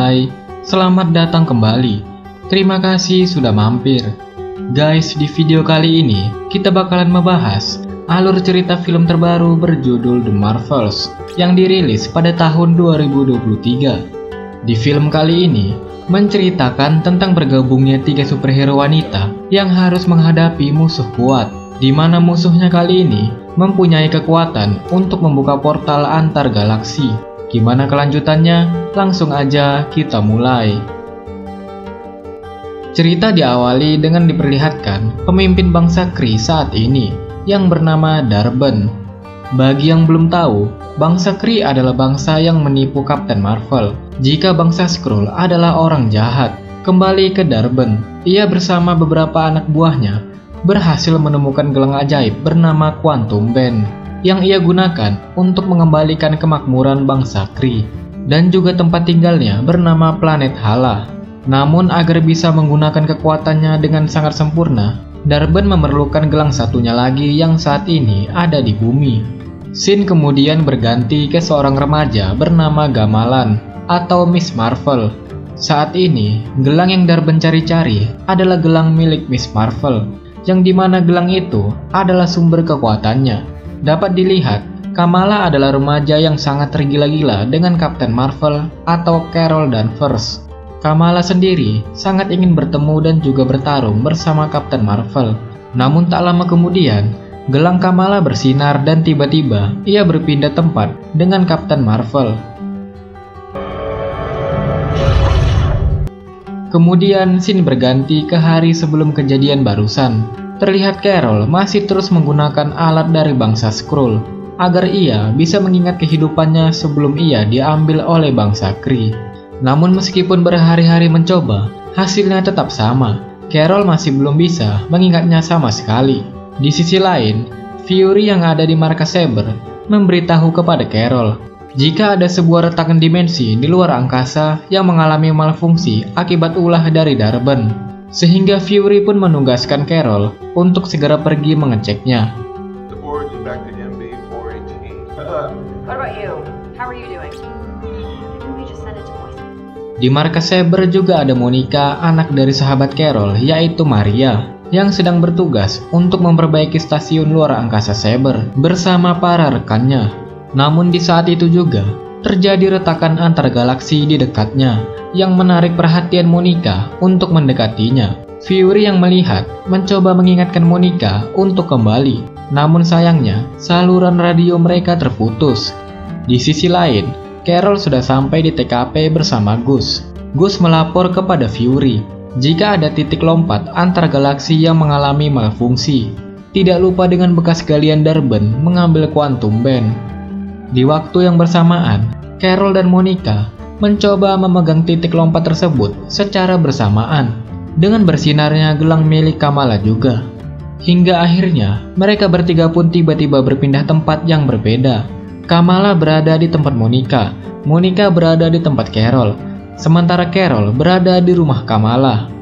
Hai, selamat datang kembali. Terima kasih sudah mampir. Guys, di video kali ini kita bakalan membahas alur cerita film terbaru berjudul The Marvels yang dirilis pada tahun 2023. Di film kali ini menceritakan tentang bergabungnya 3 superhero wanita yang harus menghadapi musuh kuat, di mana musuhnya kali ini mempunyai kekuatan untuk membuka portal antar galaksi. Gimana kelanjutannya? Langsung aja kita mulai. Cerita diawali dengan diperlihatkan pemimpin bangsa Kree saat ini yang bernama Dar-Benn. Bagi yang belum tahu, bangsa Kree adalah bangsa yang menipu Captain Marvel jika bangsa Skrull adalah orang jahat. Kembali ke Dar-Benn, ia bersama beberapa anak buahnya berhasil menemukan gelang ajaib bernama Quantum Band yang ia gunakan untuk mengembalikan kemakmuran bangsa Kree dan juga tempat tinggalnya bernama planet Hala. Namun agar bisa menggunakan kekuatannya dengan sangat sempurna, Dar-Benn memerlukan gelang satunya lagi yang saat ini ada di bumi. Scene kemudian berganti ke seorang remaja bernama Gamalan atau Miss Marvel. Saat ini, gelang yang Dar-Benn cari-cari adalah gelang milik Miss Marvel, yang dimana gelang itu adalah sumber kekuatannya. Dapat dilihat, Kamala adalah remaja yang sangat tergila-gila dengan Captain Marvel atau Carol Danvers. Kamala sendiri sangat ingin bertemu dan juga bertarung bersama Captain Marvel. Namun tak lama kemudian, gelang Kamala bersinar dan tiba-tiba ia berpindah tempat dengan Captain Marvel. Kemudian scene berganti ke hari sebelum kejadian barusan. Terlihat Carol masih terus menggunakan alat dari bangsa Skrull agar ia bisa mengingat kehidupannya sebelum ia diambil oleh bangsa Kree. Namun meskipun berhari-hari mencoba, hasilnya tetap sama. Carol masih belum bisa mengingatnya sama sekali. Di sisi lain, Fury yang ada di markas Saber memberitahu kepada Carol jika ada sebuah retakan dimensi di luar angkasa yang mengalami malfungsi akibat ulah dari Dar-Benn. Sehingga Fury pun menugaskan Carol untuk segera pergi mengeceknya. Di markas Saber juga ada Monica, anak dari sahabat Carol, yaitu Maria, yang sedang bertugas untuk memperbaiki stasiun luar angkasa Saber bersama para rekannya. Namun di saat itu juga terjadi retakan antar galaksi di dekatnya yang menarik perhatian Monica untuk mendekatinya. Fury yang melihat mencoba mengingatkan Monica untuk kembali, namun sayangnya saluran radio mereka terputus. Di sisi lain, Carol sudah sampai di TKP bersama Gus. Gus melapor kepada Fury jika ada titik lompat antar galaksi yang mengalami malfungsi. Tidak lupa dengan bekas galian Dar-Benn mengambil Quantum Band. Di waktu yang bersamaan, Carol dan Monica mencoba memegang titik lompat tersebut secara bersamaan dengan bersinarnya gelang milik Kamala juga. Hingga akhirnya mereka bertiga pun tiba-tiba berpindah tempat yang berbeda. Kamala berada di tempat Monica, Monica berada di tempat Carol, sementara Carol berada di rumah Kamala.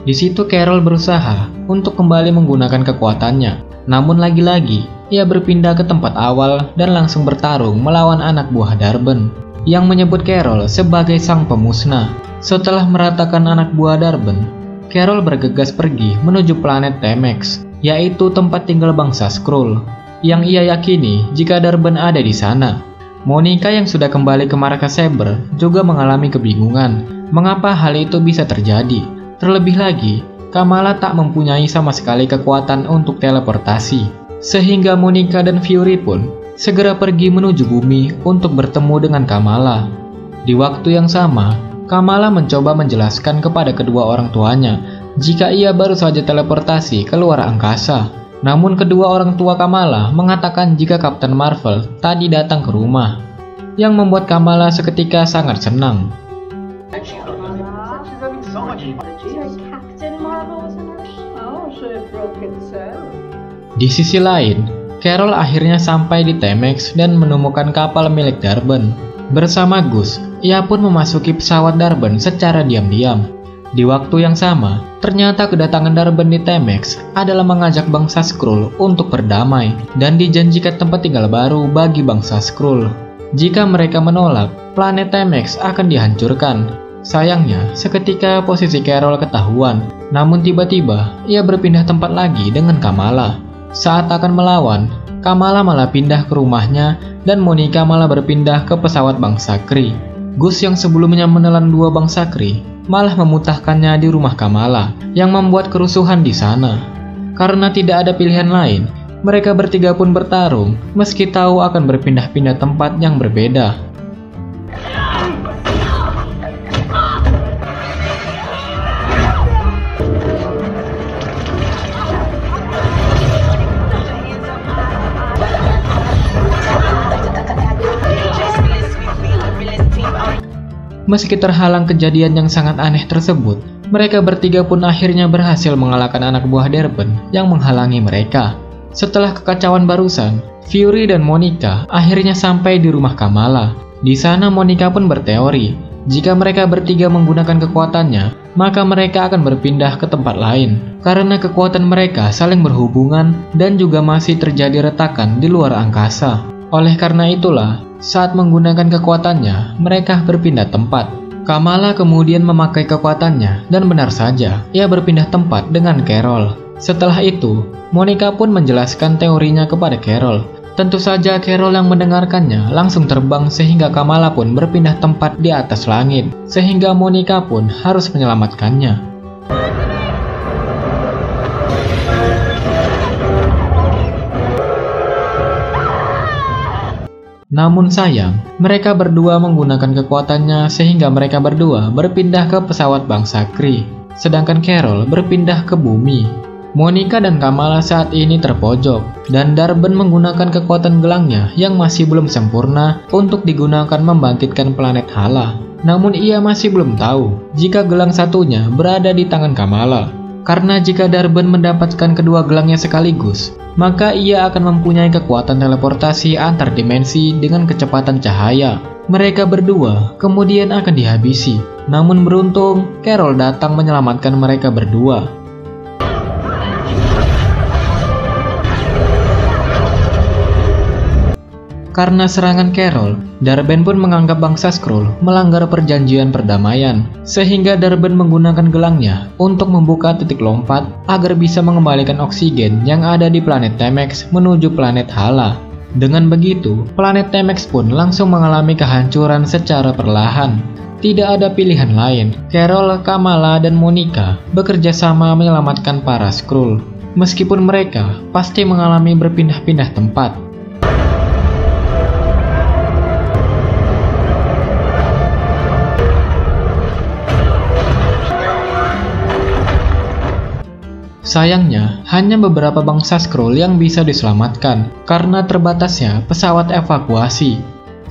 Di situ Carol berusaha untuk kembali menggunakan kekuatannya, namun lagi-lagi ia berpindah ke tempat awal dan langsung bertarung melawan anak buah Dar-Benn yang menyebut Carol sebagai sang pemusnah. Setelah meratakan anak buah Dar-Benn, Carol bergegas pergi menuju planet Temex, yaitu tempat tinggal bangsa Skrull, yang ia yakini jika Dar-Benn ada di sana. Monica yang sudah kembali ke markas Saber juga mengalami kebingungan mengapa hal itu bisa terjadi. Terlebih lagi, Kamala tak mempunyai sama sekali kekuatan untuk teleportasi, sehingga Monica dan Fury pun segera pergi menuju bumi untuk bertemu dengan Kamala. Di waktu yang sama, Kamala mencoba menjelaskan kepada kedua orang tuanya jika ia baru saja teleportasi ke luar angkasa. Namun kedua orang tua Kamala mengatakan jika Captain Marvel tadi datang ke rumah, yang membuat Kamala seketika sangat senang. Di sisi lain, Carol akhirnya sampai di Temex dan menemukan kapal milik Dar-Benn. Bersama Gus, ia pun memasuki pesawat Dar-Benn secara diam-diam. Di waktu yang sama, ternyata kedatangan Darben di Temex adalah mengajak bangsa Skrull untuk berdamai dan dijanjikan tempat tinggal baru bagi bangsa Skrull. Jika mereka menolak, planet Temex akan dihancurkan. Sayangnya, seketika posisi Carol ketahuan, namun tiba-tiba ia berpindah tempat lagi dengan Kamala. Saat akan melawan, Kamala malah pindah ke rumahnya dan Monica malah berpindah ke pesawat bangsa Kree. Gus yang sebelumnya menelan dua bangsa Kree malah memutahkannya di rumah Kamala yang membuat kerusuhan di sana. Karena tidak ada pilihan lain, mereka bertiga pun bertarung meski tahu akan berpindah-pindah tempat yang berbeda. Meski terhalang kejadian yang sangat aneh tersebut, mereka bertiga pun akhirnya berhasil mengalahkan anak buah Darben yang menghalangi mereka. Setelah kekacauan barusan, Fury dan Monica akhirnya sampai di rumah Kamala. Di sana Monica pun berteori, jika mereka bertiga menggunakan kekuatannya, maka mereka akan berpindah ke tempat lain. Karena kekuatan mereka saling berhubungan dan juga masih terjadi retakan di luar angkasa. Oleh karena itulah, saat menggunakan kekuatannya, mereka berpindah tempat. Kamala kemudian memakai kekuatannya dan benar saja, ia berpindah tempat dengan Carol. Setelah itu, Monica pun menjelaskan teorinya kepada Carol. Tentu saja Carol yang mendengarkannya langsung terbang sehingga Kamala pun berpindah tempat di atas langit, sehingga Monica pun harus menyelamatkannya. Namun sayang, mereka berdua menggunakan kekuatannya sehingga mereka berdua berpindah ke pesawat bangsa Kree, sedangkan Carol berpindah ke bumi. Monica dan Kamala saat ini terpojok, dan Darben menggunakan kekuatan gelangnya yang masih belum sempurna untuk digunakan membangkitkan planet Hala. Namun ia masih belum tahu jika gelang satunya berada di tangan Kamala. Karena jika Darben mendapatkan kedua gelangnya sekaligus, maka ia akan mempunyai kekuatan teleportasi antar dimensi dengan kecepatan cahaya. Mereka berdua kemudian akan dihabisi. Namun beruntung, Carol datang menyelamatkan mereka berdua. Karena serangan Carol, Darben pun menganggap bangsa Skrull melanggar perjanjian perdamaian, sehingga Darben menggunakan gelangnya untuk membuka titik lompat agar bisa mengembalikan oksigen yang ada di planet Temex menuju planet Hala. Dengan begitu, planet Temex pun langsung mengalami kehancuran secara perlahan. Tidak ada pilihan lain, Carol, Kamala, dan Monica bekerja sama menyelamatkan para Skrull. Meskipun mereka pasti mengalami berpindah-pindah tempat. Sayangnya, hanya beberapa bangsa Skrull yang bisa diselamatkan karena terbatasnya pesawat evakuasi.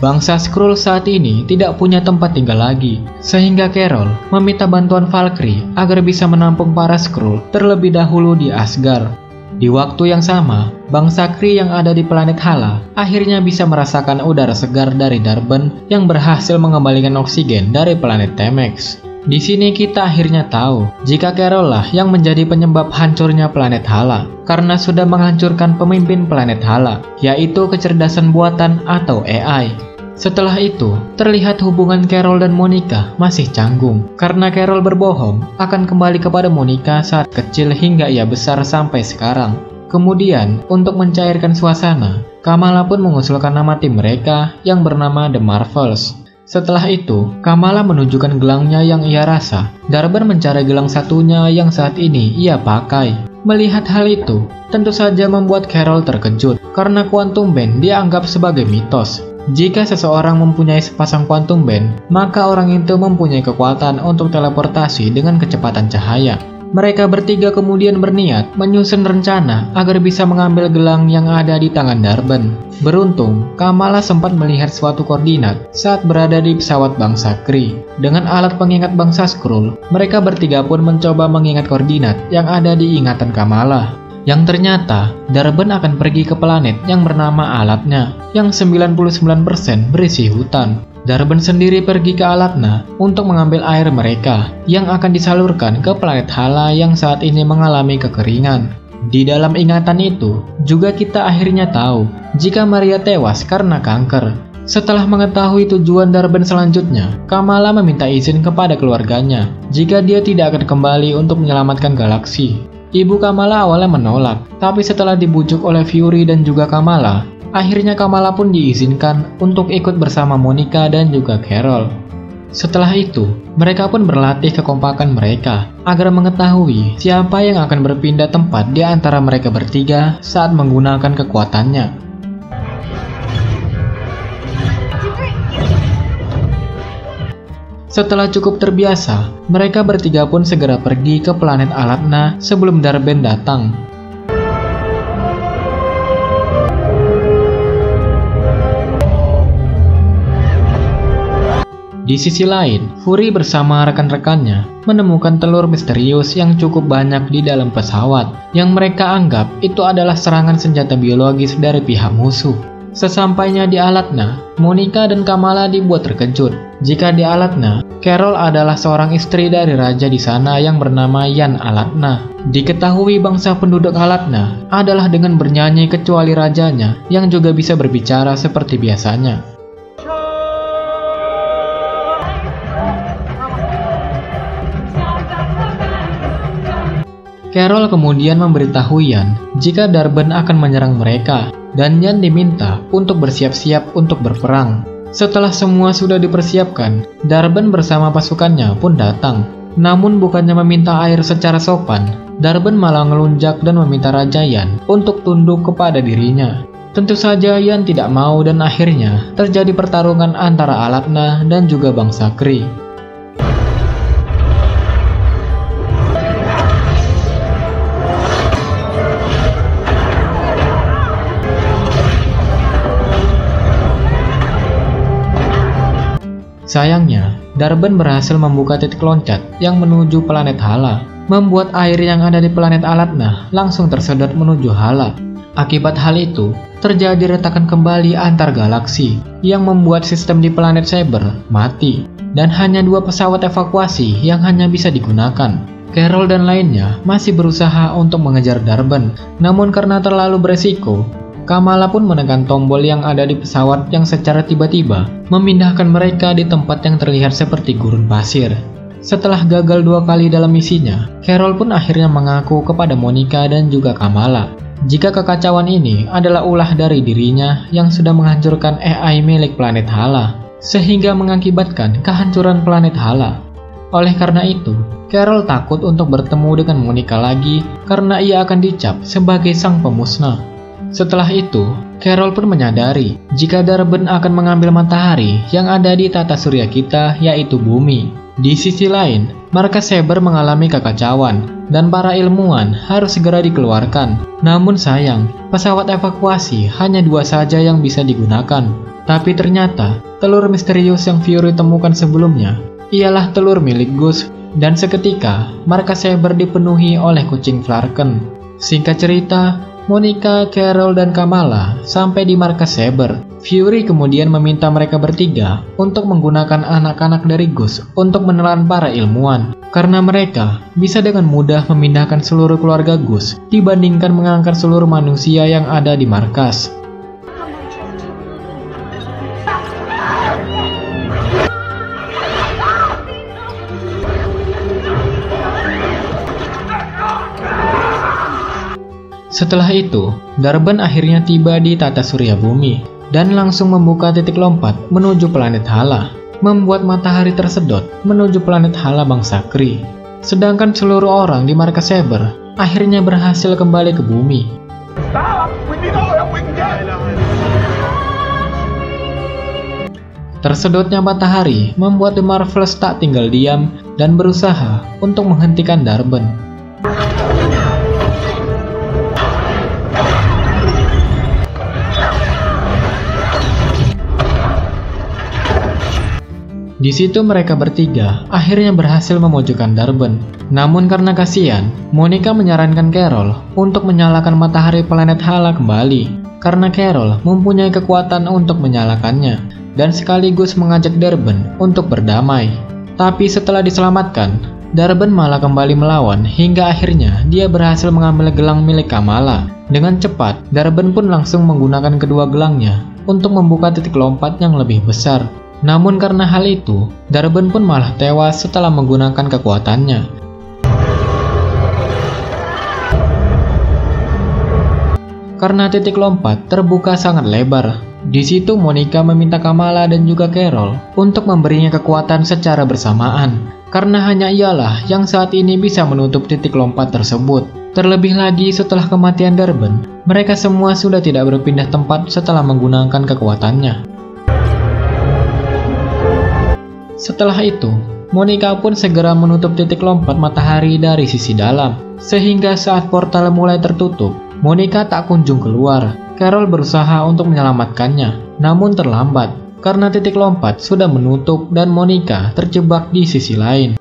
Bangsa Skrull saat ini tidak punya tempat tinggal lagi, sehingga Carol meminta bantuan Valkyrie agar bisa menampung para Skrull terlebih dahulu di Asgard. Di waktu yang sama, bangsa Kree yang ada di planet Hala akhirnya bisa merasakan udara segar dari Darben yang berhasil mengembalikan oksigen dari planet Temex. Di sini kita akhirnya tahu jika Carol lah yang menjadi penyebab hancurnya planet Hala karena sudah menghancurkan pemimpin planet Hala, yaitu kecerdasan buatan atau AI. Setelah itu, terlihat hubungan Carol dan Monica masih canggung karena Carol berbohong akan kembali kepada Monica saat kecil hingga ia besar sampai sekarang. Kemudian, untuk mencairkan suasana, Kamala pun mengusulkan nama tim mereka yang bernama The Marvels. Setelah itu, Kamala menunjukkan gelangnya yang ia rasa. Darben mencari gelang satunya yang saat ini ia pakai. Melihat hal itu, tentu saja membuat Carol terkejut karena Quantum Band dianggap sebagai mitos. Jika seseorang mempunyai sepasang Quantum Band, maka orang itu mempunyai kekuatan untuk teleportasi dengan kecepatan cahaya. Mereka bertiga kemudian berniat menyusun rencana agar bisa mengambil gelang yang ada di tangan Darben. Beruntung, Kamala sempat melihat suatu koordinat saat berada di pesawat bangsa Kree. Dengan alat pengingat bangsa Skrull, mereka bertiga pun mencoba mengingat koordinat yang ada di ingatan Kamala. Yang ternyata, Darben akan pergi ke planet yang bernama alatnya, yang 99% berisi hutan. Darben sendiri pergi ke Alatna untuk mengambil air mereka yang akan disalurkan ke planet Hala yang saat ini mengalami kekeringan. Di dalam ingatan itu, juga kita akhirnya tahu jika Maria tewas karena kanker. Setelah mengetahui tujuan Darben selanjutnya, Kamala meminta izin kepada keluarganya jika dia tidak akan kembali untuk menyelamatkan galaksi. Ibu Kamala awalnya menolak, tapi setelah dibujuk oleh Fury dan juga Kamala, akhirnya Kamala pun diizinkan untuk ikut bersama Monica dan juga Carol. Setelah itu, mereka pun berlatih kekompakan mereka agar mengetahui siapa yang akan berpindah tempat di antara mereka bertiga saat menggunakan kekuatannya. Setelah cukup terbiasa, mereka bertiga pun segera pergi ke planet Alatna sebelum Darben datang. Di sisi lain, Fury bersama rekan-rekannya menemukan telur misterius yang cukup banyak di dalam pesawat yang mereka anggap itu adalah serangan senjata biologis dari pihak musuh. Sesampainya di Alatna, Monica dan Kamala dibuat terkejut jika di Alatna, Carol adalah seorang istri dari raja di sana yang bernama Yan Alatna. Diketahui bangsa penduduk Alatna adalah dengan bernyanyi kecuali rajanya yang juga bisa berbicara seperti biasanya. Carol kemudian memberitahu Yan jika Darben akan menyerang mereka dan Yan diminta untuk bersiap-siap untuk berperang. Setelah semua sudah dipersiapkan, Darben bersama pasukannya pun datang. Namun bukannya meminta air secara sopan, Darben malah ngelunjak dan meminta Raja Yan untuk tunduk kepada dirinya. Tentu saja Yan tidak mau dan akhirnya terjadi pertarungan antara Alatna dan juga bangsa Kree. Sayangnya, Darben berhasil membuka titik loncat yang menuju planet Hala, membuat air yang ada di planet Alatna langsung tersedot menuju Hala. Akibat hal itu, terjadi retakan kembali antar galaksi yang membuat sistem di planet Saber mati, dan hanya 2 pesawat evakuasi yang hanya bisa digunakan. Carol dan lainnya masih berusaha untuk mengejar Darben, namun karena terlalu beresiko, Kamala pun menekan tombol yang ada di pesawat yang secara tiba-tiba memindahkan mereka di tempat yang terlihat seperti gurun pasir. Setelah gagal 2 kali dalam misinya, Carol pun akhirnya mengaku kepada Monica dan juga Kamala jika kekacauan ini adalah ulah dari dirinya yang sudah menghancurkan AI milik planet Hala, sehingga mengakibatkan kehancuran planet Hala. Oleh karena itu, Carol takut untuk bertemu dengan Monica lagi karena ia akan dicap sebagai sang pemusnah. Setelah itu, Carol pun menyadari jika Darben akan mengambil matahari yang ada di tata surya kita, yaitu bumi. Di sisi lain, markas Saber mengalami kekacauan dan para ilmuwan harus segera dikeluarkan. Namun sayang, pesawat evakuasi hanya 2 saja yang bisa digunakan. Tapi ternyata, telur misterius yang Fury temukan sebelumnya ialah telur milik Gus, dan seketika markas Saber dipenuhi oleh kucing Flarken. Singkat cerita, Monica, Carol, dan Kamala sampai di markas Saber. Fury kemudian meminta mereka bertiga untuk menggunakan anak-anak dari Gus untuk menelan para ilmuwan, karena mereka bisa dengan mudah memindahkan seluruh keluarga Gus dibandingkan mengangkat seluruh manusia yang ada di markas. Setelah itu, Darben akhirnya tiba di tata surya bumi dan langsung membuka titik lompat menuju planet Hala, membuat matahari tersedot menuju planet Hala bangsa Kree. Sedangkan seluruh orang di markas Saber akhirnya berhasil kembali ke bumi. Tersedotnya matahari membuat The Marvels tak tinggal diam dan berusaha untuk menghentikan Darben. Di situ mereka bertiga akhirnya berhasil memojokkan Darben. Namun karena kasihan, Monica menyarankan Carol untuk menyalakan matahari planet Hala kembali, karena Carol mempunyai kekuatan untuk menyalakannya. dan sekaligus mengajak Darben untuk berdamai. Tapi setelah diselamatkan, Darben malah kembali melawan hingga akhirnya dia berhasil mengambil gelang milik Kamala. Dengan cepat, Darben pun langsung menggunakan kedua gelangnya untuk membuka titik lompat yang lebih besar. Namun karena hal itu, Darben pun malah tewas setelah menggunakan kekuatannya. Karena titik lompat terbuka sangat lebar. Di situ Monica meminta Kamala dan juga Carol untuk memberinya kekuatan secara bersamaan. Karena hanya ialah yang saat ini bisa menutup titik lompat tersebut. Terlebih lagi setelah kematian Darben, mereka semua sudah tidak berpindah tempat setelah menggunakan kekuatannya. Setelah itu, Monica pun segera menutup titik lompat matahari dari sisi dalam. Sehingga saat portal mulai tertutup, Monica tak kunjung keluar. Carol berusaha untuk menyelamatkannya, namun terlambat karena titik lompat sudah menutup dan Monica terjebak di sisi lain.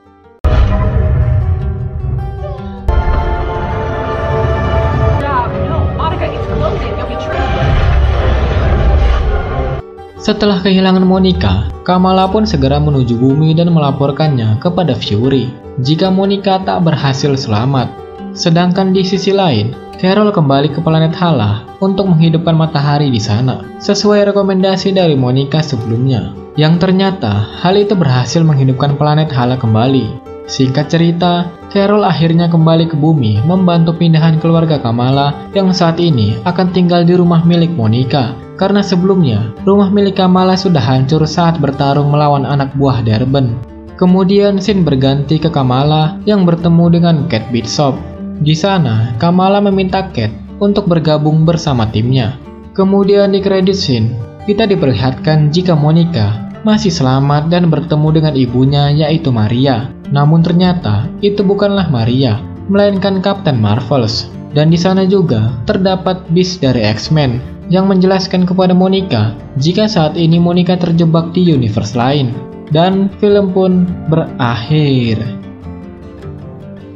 Setelah kehilangan Monica, Kamala pun segera menuju bumi dan melaporkannya kepada Fury jika Monica tak berhasil selamat. Sedangkan di sisi lain, Carol kembali ke planet Hala untuk menghidupkan matahari di sana, sesuai rekomendasi dari Monica sebelumnya, yang ternyata hal itu berhasil menghidupkan planet Hala kembali. Singkat cerita, Carol akhirnya kembali ke bumi membantu pindahan keluarga Kamala yang saat ini akan tinggal di rumah milik Monica, karena sebelumnya rumah milik Kamala sudah hancur saat bertarung melawan anak buah Darben. Kemudian scene berganti ke Kamala yang bertemu dengan Kate Bishop. Di sana, Kamala meminta Kate untuk bergabung bersama timnya. Kemudian di credit scene, kita diperlihatkan jika Monica masih selamat dan bertemu dengan ibunya yaitu Maria. Namun ternyata itu bukanlah Maria, melainkan Captain Marvels. Dan di sana juga terdapat Beast dari X-Men yang menjelaskan kepada Monica jika saat ini Monica terjebak di universe lain. Dan film pun berakhir.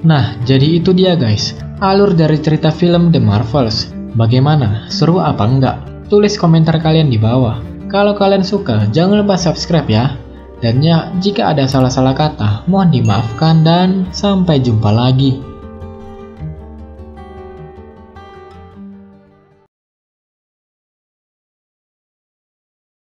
Nah, jadi itu dia guys, alur dari cerita film The Marvels. Bagaimana? Seru apa enggak? Tulis komentar kalian di bawah. Kalau kalian suka, jangan lupa subscribe ya. Dan ya, jika ada salah-salah kata, mohon dimaafkan dan sampai jumpa lagi.